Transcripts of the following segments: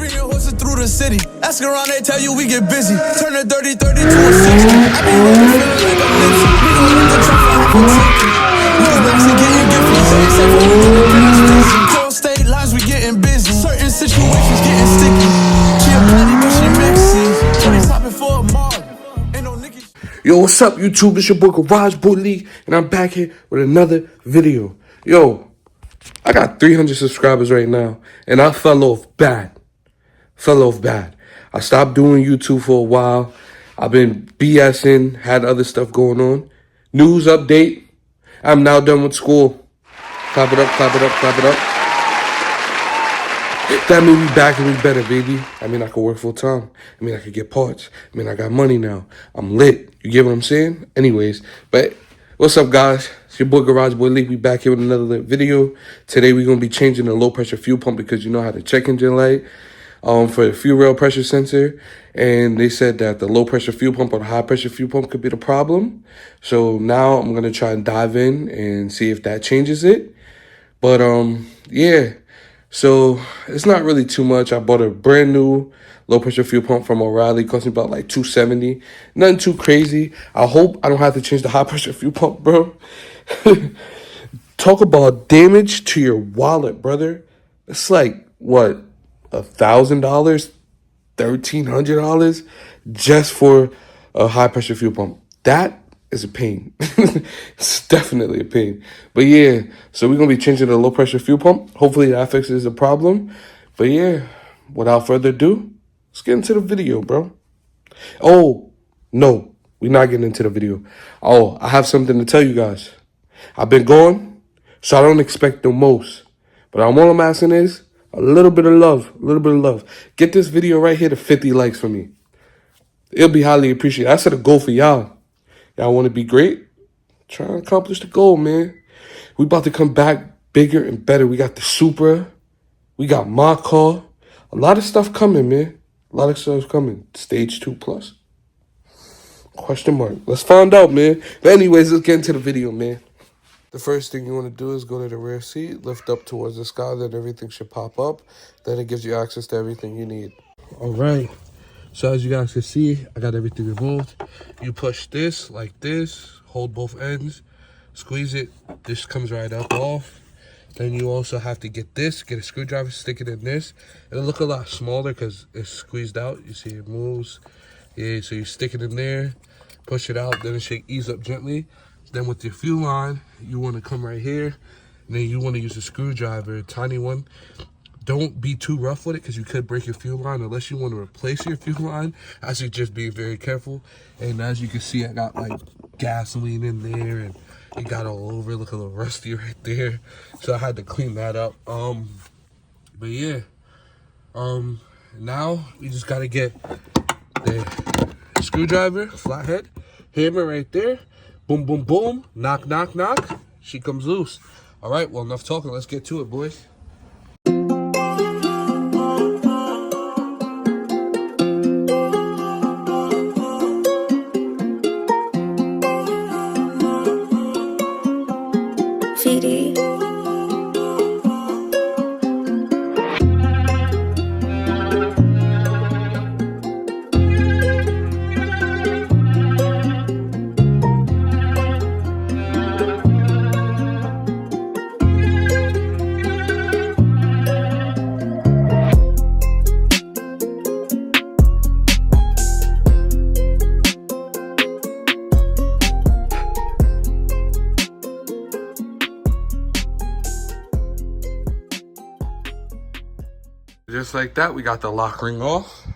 bringing horses through the city. Ask around, they tell you we get busy. Turn a 30-30 to a 60. I be rolling, feeling like I'm Nipsey. We gon' hit the track for half a ticket. We was blasting, getting gifted. Say it's safe, we get the business busy. Cold state lines, we getting busy. Certain situations getting sticky. She a petty, but she mixy. Shorty topping for a mob. Ain't no Nicky. Yo, what's up, YouTube? It's your boy Garage Boy League, and I'm back here with another video. Yo, I got 300 subscribers right now, and I fell off bad. I stopped doing YouTube for a while. I've been BSing, had other stuff going on. News update. I'm now done with school. Clap it up, clap it up, clap it up. That means we back and we better, baby. I mean, I could work full time. I mean, I could get parts. I mean, I got money now. I'm lit. You get what I'm saying? Anyways, but what's up, guys? It's your boy Garage Boy League. We back here with another lit video. Today, we're going to be changing the low pressure fuel pump because you know how the check engine light for the fuel rail pressure sensor. And they said that the low pressure fuel pump or the high pressure fuel pump could be the problem. So now I'm going to try and dive in and see if that changes it. But yeah. So it's not really too much. I bought a brand new low pressure fuel pump from O'Reilly. Cost me about like $270. Nothing too crazy. I hope I don't have to change the high pressure fuel pump, bro. Talk about damage to your wallet, brother. It's like, what, $1,000, $1,300 just for a high pressure fuel pump. That is a pain. It's definitely a pain. But yeah, so we're going to be changing the low pressure fuel pump. Hopefully that fixes the problem. But yeah, without further ado, let's get into the video, bro. Oh, no, we're not getting into the video. Oh, I have something to tell you guys. I've been gone, so I don't expect the most. But all I'm asking is a little bit of love. Get this video right here to 50 likes for me. It'll be highly appreciated. I set a goal for y'all. Y'all want to be great? Try and accomplish the goal, man. We about to come back bigger and better. We got the Supra. We got my car. A lot of stuff coming, man. A lot of stuff coming. Stage 2 plus. Question mark. Let's find out, man. But anyways, let's get into the video, man. The first thing you want to do is go to the rear seat, lift up towards the sky, then everything should pop up. Then it gives you access to everything you need. All right. So as you guys can see, I got everything removed. You push this like this, hold both ends, squeeze it. This comes right up off. Then you also have to get this, get a screwdriver, stick it in this. It'll look a lot smaller because it's squeezed out. You see it moves. Yeah, so you stick it in there, push it out, then it should ease up gently. Then with your fuel line, you want to come right here. And then you want to use a screwdriver, a tiny one. Don't be too rough with it because you could break your fuel line unless you want to replace your fuel line. I should just be very careful. And as you can see, I got like gasoline in there and it got all over. Look a little rusty right there. So I had to clean that up. But yeah. Now we just gotta get the screwdriver, flathead, hammer right there. Boom, boom, boom. Knock, knock, knock. She comes loose. All right, well, enough talking. Let's get to it, boys. Just like that, we got the lock ring off.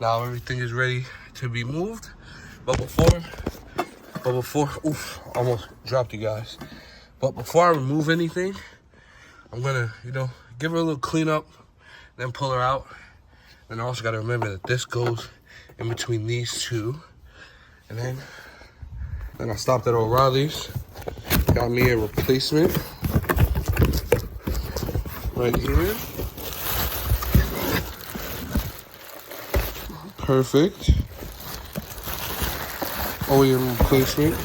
Now everything is ready to be moved. But before, oof, almost dropped you guys. But before I remove anything, I'm gonna, give her a little cleanup, then pull her out. And I also gotta remember that this goes in between these two. And then I stopped at O'Reilly's, got me a replacement right here. Perfect. OEM replacement.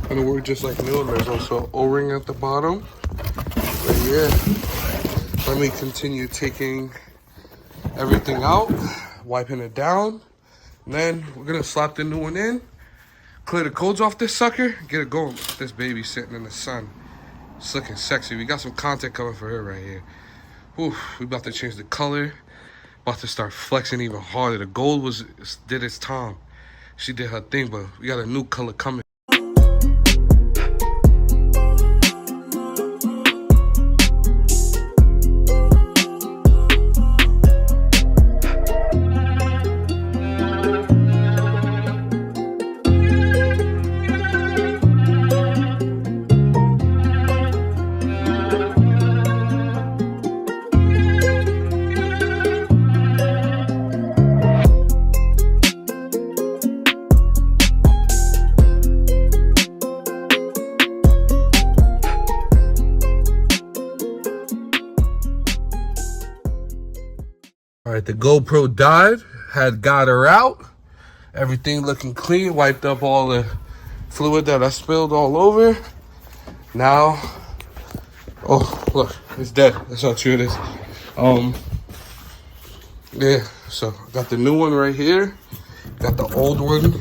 Gonna work just like new. And there's also an O-ring at the bottom. But yeah, let me continue taking everything out, wiping it down. And then we're gonna slap the new one in, clear the codes off this sucker, get it going. This baby sitting in the sun. It's looking sexy. We got some content coming for her right here. Whew, we about to change the color. About to start flexing even harder. The gold did its time. She did her thing, but we got a new color coming. All right, the GoPro died, got her out. Everything looking clean, wiped up all the fluid that I spilled all over. Now, oh, look, it's dead. That's how true it is. Yeah, so got the new one right here. Got the old one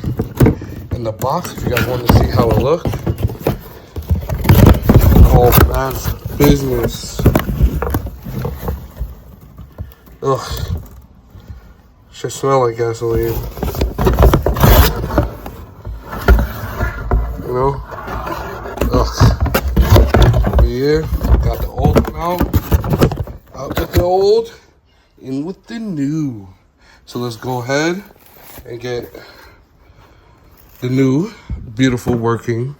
in the box if you guys want to see how it looks. Oh, that's business. Ugh. Should smell like gasoline. You know? Ugh. But yeah, got the old one out with the old, in with the new. So let's go ahead and get the new, beautiful working,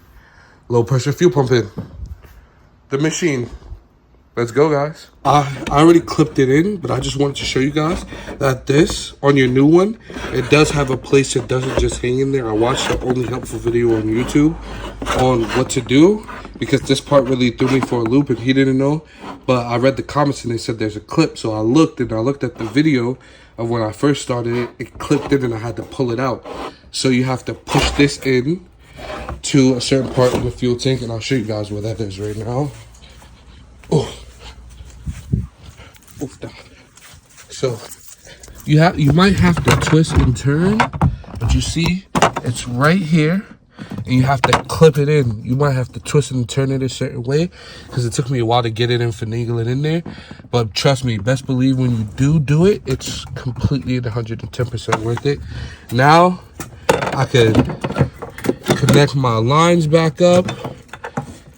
low pressure fuel pump in the machine. Let's go, guys. I already clipped it in, but I just wanted to show you guys that this, on your new one, it does have a place that doesn't just hang in there. I watched the Only Helpful video on YouTube on what to do, because this part really threw me for a loop and he didn't know. But I read the comments and they said there's a clip. So I looked at the video of when I first started it. It clipped in and I had to pull it out. So you have to push this in to a certain part of the fuel tank, and I'll show you guys where that is right now. Oh. So you might have to twist and turn, but you see it's right here and you have to clip it in. You might have to twist and turn it a certain way because it took me a while to get it and finagle it in there. But trust me, best believe when you do it, it's completely 110% worth it. Now I can connect my lines back up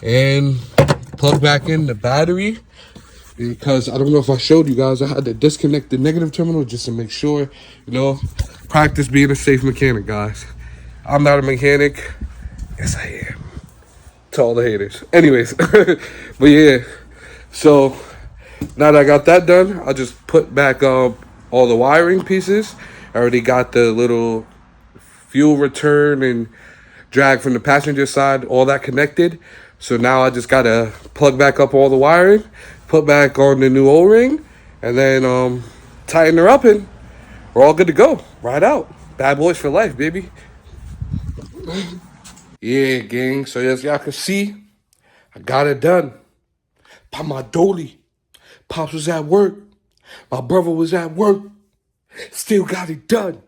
and plug back in the battery. Because I don't know if I showed you guys, I had to disconnect the negative terminal just to make sure, you know, practice being a safe mechanic, guys. I'm not a mechanic. Yes, I am. To all the haters. Anyways, but yeah. So now that I got that done, I'll just put back all the wiring pieces. I already got the little fuel return and drag from the passenger side, all that connected. So now I just gotta plug back up all the wiring, put back on the new O-ring, and then tighten her up, and we're all good to go. Ride out. Bad boys for life, baby. Yeah, gang. So as y'all can see, I got it done. Pop my dolly. Pops was at work. My brother was at work. Still got it done.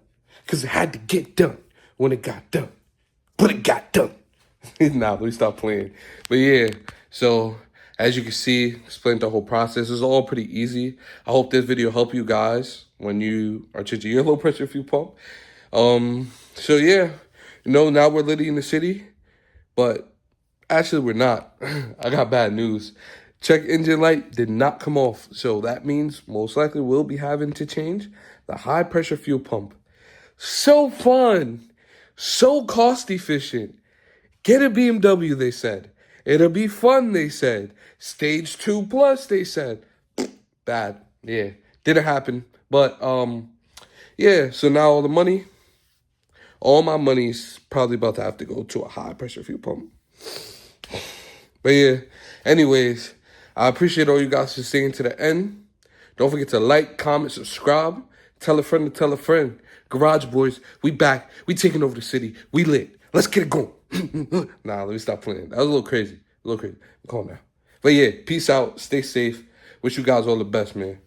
Because it had to get done when it got done. But it got done. Nah, let me stop playing. But yeah, so as you can see, explained the whole process. It's all pretty easy. I hope this video helped you guys when you are changing your low pressure fuel pump. So yeah, you know, now we're literally in the city, but actually we're not. I got bad news. Check engine light did not come off. So that means most likely we'll be having to change the high pressure fuel pump. So fun, so cost efficient. Get a BMW, they said. It'll be fun, they said. Stage 2 plus, they said. Bad. Yeah. Didn't happen. But, yeah. So now all my money's probably about to have to go to a high pressure fuel pump. But yeah. Anyways, I appreciate all you guys for staying to the end. Don't forget to like, comment, subscribe. Tell a friend to tell a friend. Garage Boys, we back. We taking over the city. We lit. Let's get it going. Nah, let me stop playing. That was a little crazy. Calm down. But yeah, peace out. Stay safe. Wish you guys all the best, man.